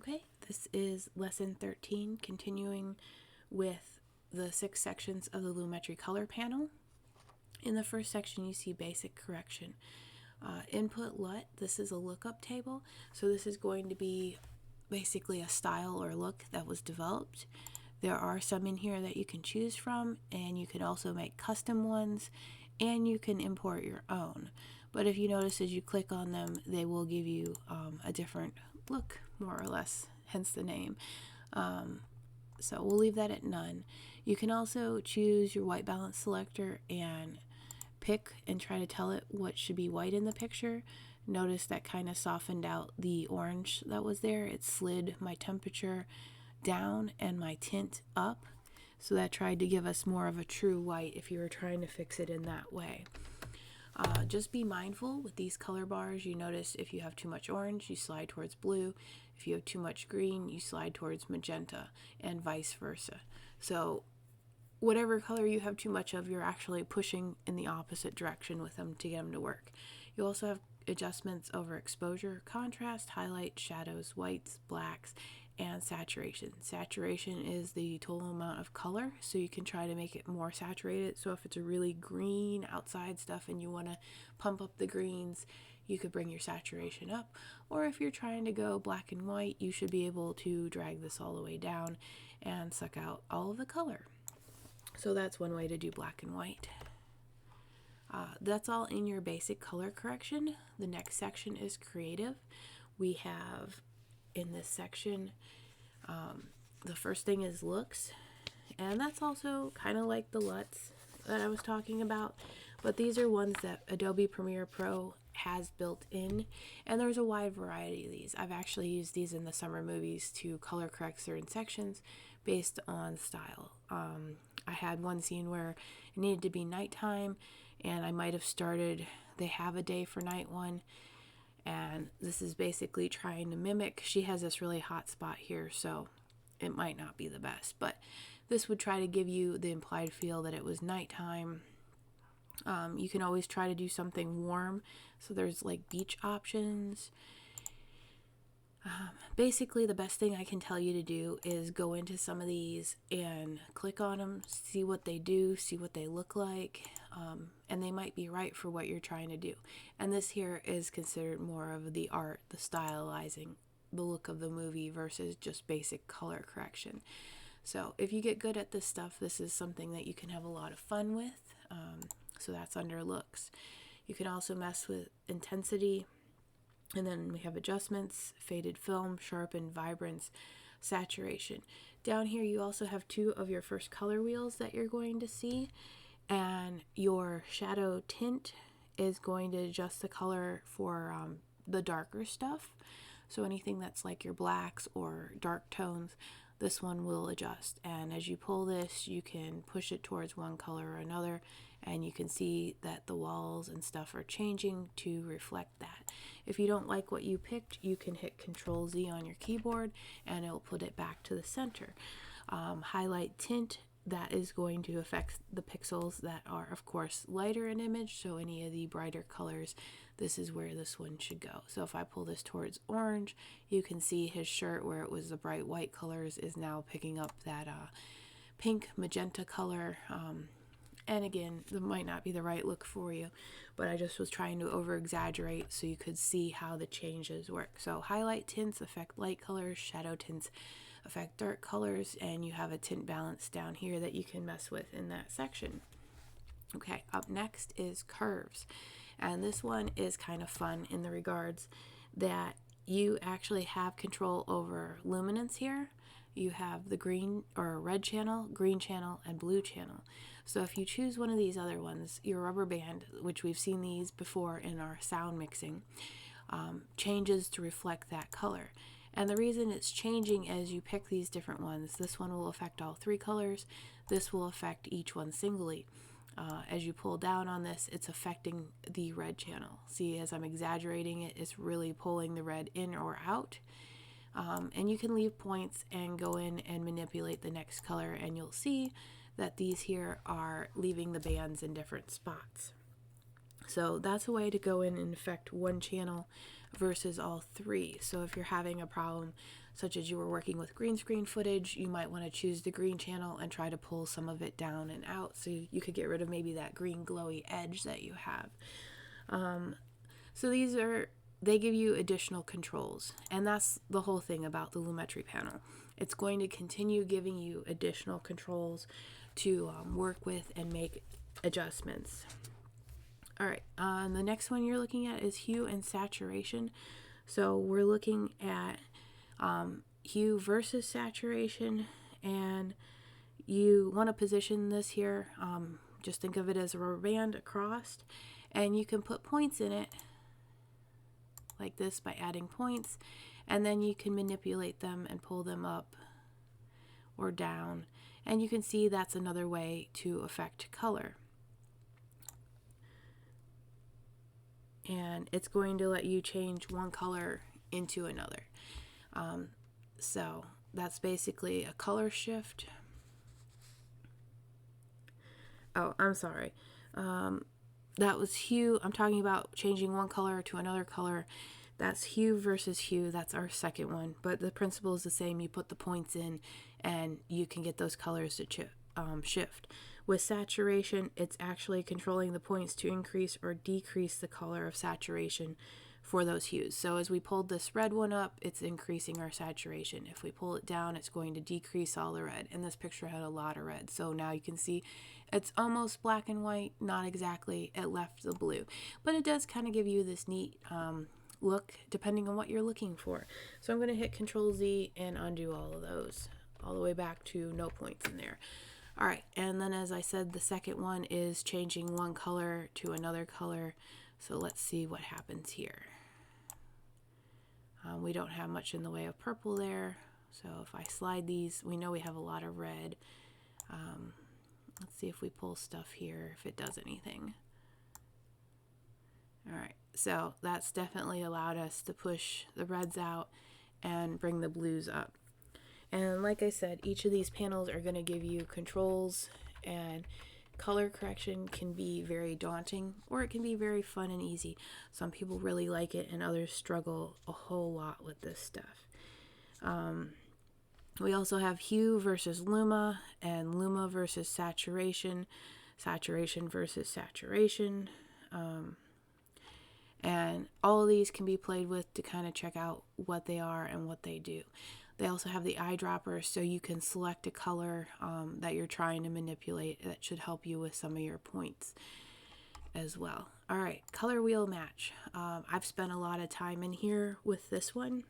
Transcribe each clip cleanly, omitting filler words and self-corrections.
Okay, this is lesson 13, continuing with the 6 sections of the Lumetri color panel. In the first section, you see basic correction. Input LUT, this is a lookup table, so this is going to be basically a style or look that was developed. There are some in here that you can choose from, and you can also make custom ones, and you can import your own. But if you notice as you click on them, they will give you a different look, more or less, hence the name. So we'll leave that at none. You can also choose your white balance selector and pick and try to tell it what should be white in the picture. Notice that kind of softened out the orange that was there. It slid my temperature down and my tint up. So that tried to give us more of a true white if you were trying to fix it in that way. Just be mindful with these color bars. You notice if you have too much orange, you slide towards blue. If you have too much green, you slide towards magenta, and vice versa. So whatever color you have too much of, you're actually pushing in the opposite direction with them to get them to work. You also have adjustments over exposure, contrast, highlight, shadows, whites, blacks, and saturation. Saturation is the total amount of color, so you can try to make it more saturated. So if it's a really green outside stuff and you want to pump up the greens, you could bring your saturation up. Or if you're trying to go black and white, you should be able to drag this all the way down and suck out all of the color. So that's one way to do black and white. That's all in your basic color correction. The next section is creative. We have in this section, the first thing is looks, and that's also kind of like the LUTs that I was talking about, but these are ones that Adobe Premiere Pro has built in, and there's a wide variety of these. I've actually used these in the summer movies to color correct certain sections based on style. I had one scene where it needed to be nighttime, and I might have started, they have a day for night one, and this is basically trying to mimic, she has this really hot spot here, so it might not be the best, but this would try to give you the implied feel that it was nighttime. You can always try to do something warm, so there's like beach options. Basically, the best thing I can tell you to do is go into some of these and click on them, see what they do, see what they look like, and they might be right for what you're trying to do. And this here is considered more of the art, the stylizing, the look of the movie versus just basic color correction. So if you get good at this stuff, this is something that you can have a lot of fun with. So that's under looks. You can also mess with intensity. And then we have adjustments, faded film, sharpen, vibrance, saturation. Down here you also have 2 of your first color wheels that you're going to see. And your shadow tint is going to adjust the color for the darker stuff. So anything that's like your blacks or dark tones, this one will adjust. And as you pull this, you can push it towards one color or another, and you can see that the walls and stuff are changing to reflect that. If you don't like what you picked, you can hit Control Z on your keyboard and it'll put it back to the center. Highlight tint, that is going to affect the pixels that are, of course, lighter in image, so any of the brighter colors, this is where this one should go. So if I pull this towards orange, you can see his shirt where it was the bright white colors is now picking up that pink magenta color. And again, that might not be the right look for you, but I just was trying to over exaggerate so you could see how the changes work. So highlight tints affect light colors, shadow tints affect dark colors, and you have a tint balance down here that you can mess with in that section. Okay, up next is curves, and this one is kind of fun in the regards that you actually have control over luminance here. You have the green or red channel, green channel, and blue channel. So if you choose one of these other ones, your rubber band, which we've seen these before in our sound mixing, changes to reflect that color. And the reason it's changing as you pick these different ones, this one will affect all 3 colors, this will affect each one singly. As you pull down on this, it's affecting the red channel. See, as I'm exaggerating it, it's really pulling the red in or out. And you can leave points and go in and manipulate the next color, and you'll see that these here are leaving the bands in different spots. So that's a way to go in and affect one channel versus all three. So if you're having a problem such as you were working with green screen footage, you might want to choose the green channel and try to pull some of it down and out so you could get rid of maybe that green glowy edge that you have. So they give you additional controls, and that's the whole thing about the Lumetri panel. It's going to continue giving you additional controls to work with and make adjustments. All right, the next one you're looking at is hue and saturation. So we're looking at hue versus saturation, and you want to position this here. Just think of it as a rubber band across, and you can put points in it like this by adding points, and then you can manipulate them and pull them up or down, and you can see that's another way to affect color. And it's going to let you change one color into another. So that's basically a color shift. Oh, I'm sorry. That was hue. I'm talking about changing one color to another color. That's hue versus hue. That's our second one. But the principle is the same. You put the points in and you can get those colors to shift. With saturation, it's actually controlling the points to increase or decrease the color of saturation for those hues. So as we pulled this red one up, it's increasing our saturation. If we pull it down, it's going to decrease all the red. And this picture had a lot of red. So now you can see it's almost black and white, not exactly. It left the blue. But it does kind of give you this neat look depending on what you're looking for. So I'm going to hit Control Z and undo all of those, all the way back to no points in there. All right, and then as I said, the second one is changing one color to another color. So let's see what happens here. We don't have much in the way of purple there. So if I slide these, we know we have a lot of red. Let's see if we pull stuff here, if it does anything. All right, so that's definitely allowed us to push the reds out and bring the blues up. And like I said, each of these panels are going to give you controls, and color correction can be very daunting, or it can be very fun and easy. Some people really like it and others struggle a whole lot with this stuff. We also have hue versus luma, and luma versus saturation, saturation versus saturation. And all of these can be played with to kind of check out what they are and what they do. They also have the eyedropper, so you can select a color that you're trying to manipulate that should help you with some of your points as well. All right, color wheel match. I've spent a lot of time in here with this one.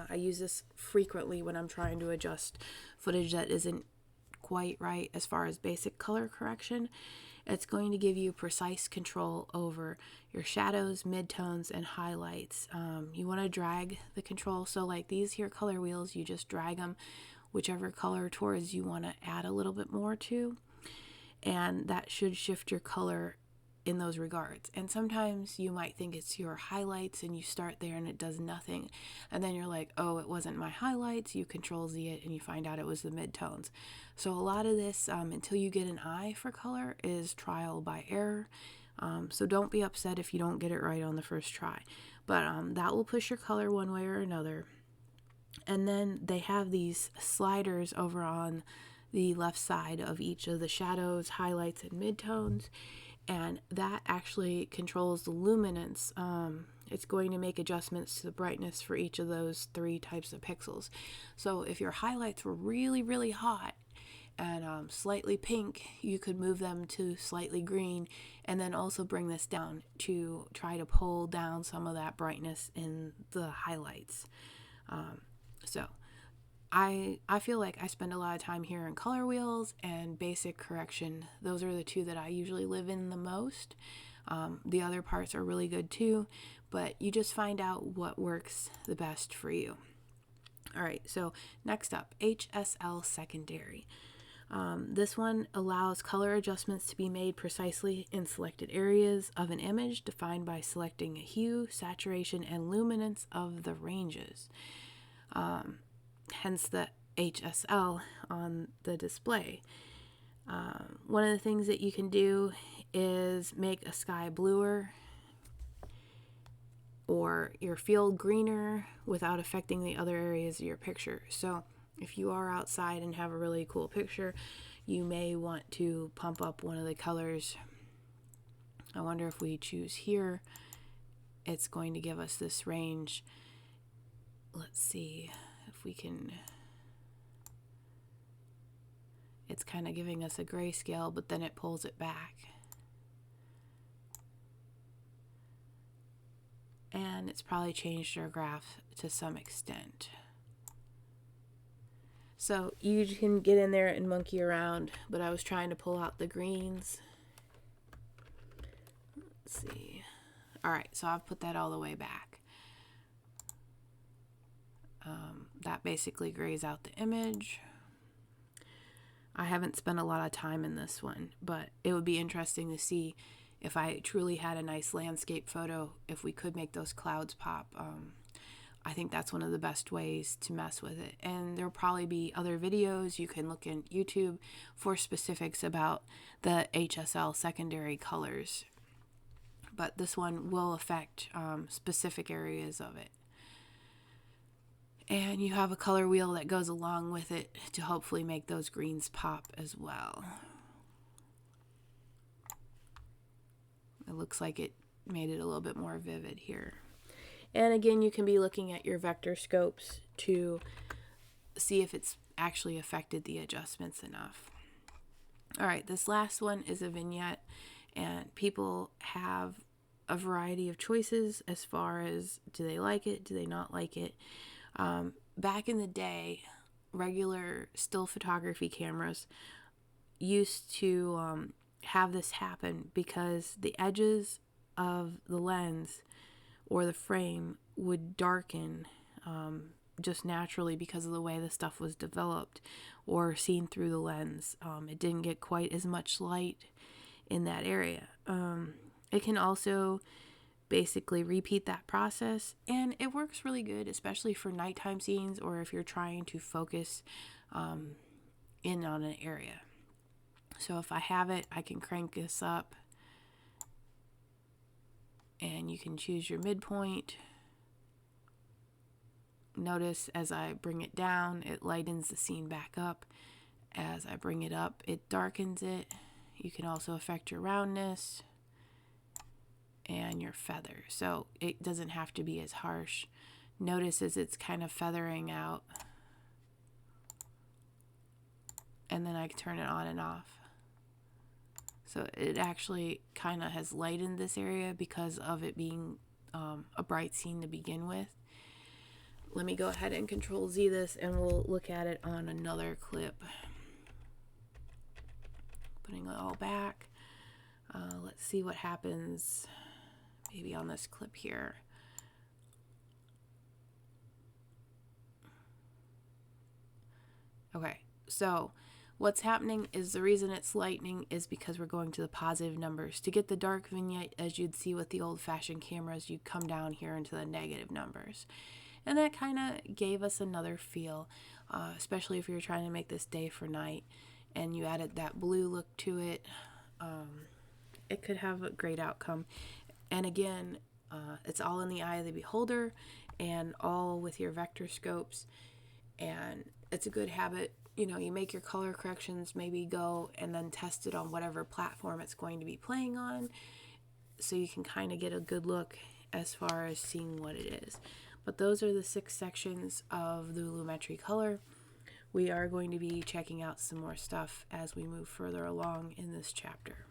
I use this frequently when I'm trying to adjust footage that isn't quite right as far as basic color correction. It's going to give you precise control over your shadows, midtones, and highlights. You want to drag the control. So like these here color wheels, you just drag them whichever color towards you want to add a little bit more to. And that should shift your color in those regards. And sometimes you might think it's your highlights and you start there and it does nothing. And then you're like, oh, it wasn't my highlights. You Control Z it and you find out it was the midtones. So a lot of this, until you get an eye for color, is trial by error. So don't be upset if you don't get it right on the first try. But that will push your color one way or another. And then they have these sliders over on the left side of each of the shadows, highlights, and midtones. And that actually controls the luminance. It's going to make adjustments to the brightness for each of those 3 types of pixels. So if your highlights were really, really hot and slightly pink, you could move them to slightly green, and then also bring this down to try to pull down some of that brightness in the highlights. So I feel like I spend a lot of time here in color wheels and basic correction. Those are the 2 that I usually live in the most. The other parts are really good too, but you just find out what works the best for you. All right, so next up, HSL secondary. This one allows color adjustments to be made precisely in selected areas of an image, defined by selecting a hue, saturation, and luminance of the ranges. Hence the HSL on the display. One of the things that you can do is make a sky bluer or your field greener without affecting the other areas of your picture. So if you are outside and have a really cool picture, you may want to pump up one of the colors. I wonder if we choose here, it's going to give us this range. Let's see if we can, it's kind of giving us a grayscale, but then it pulls it back. And it's probably changed our graph to some extent. So you can get in there and monkey around, but I was trying to pull out the greens. Let's see. All right, so I've put that all the way back. That basically grays out the image. I haven't spent a lot of time in this one, but it would be interesting to see if I truly had a nice landscape photo, if we could make those clouds pop. I think that's one of the best ways to mess with it. And there'll probably be other videos. You can look in YouTube for specifics about the HSL secondary colors. But this one will affect specific areas of it. And you have a color wheel that goes along with it to hopefully make those greens pop as well. It looks like it made it a little bit more vivid here. And again, you can be looking at your vector scopes to see if it's actually affected the adjustments enough. All right, this last one is a vignette, and people have a variety of choices as far as do they like it, do they not like it. Back in the day, regular still photography cameras used to have this happen because the edges of the lens or the frame would darken just naturally because of the way the stuff was developed or seen through the lens. It didn't get quite as much light in that area. It can also basically repeat that process, and it works really good, especially for nighttime scenes or if you're trying to focus in on an area. So if I have it, I can crank this up and you can choose your midpoint. Notice as I bring it down, it lightens the scene back up. As I bring it up, it darkens it. You can also affect your roundness and your feather. So it doesn't have to be as harsh. Notice as it's kind of feathering out. And then I can turn it on and off. So it actually kind of has lightened this area because of it being a bright scene to begin with. Let me go ahead and Control Z this and we'll look at it on another clip. Putting it all back. Let's see what happens maybe on this clip here. Okay, so what's happening is the reason it's lightening is because we're going to the positive numbers. To get the dark vignette, as you'd see with the old-fashioned cameras, you'd come down here into the negative numbers. And that kind of gave us another feel, especially if you're trying to make this day for night and you added that blue look to it. It could have a great outcome. And again, it's all in the eye of the beholder and all with your vector scopes. And it's a good habit. You know, you make your color corrections, maybe go and then test it on whatever platform it's going to be playing on, so you can kind of get a good look as far as seeing what it is. But those are the 6 sections of the Lumetri color. We are going to be checking out some more stuff as we move further along in this chapter.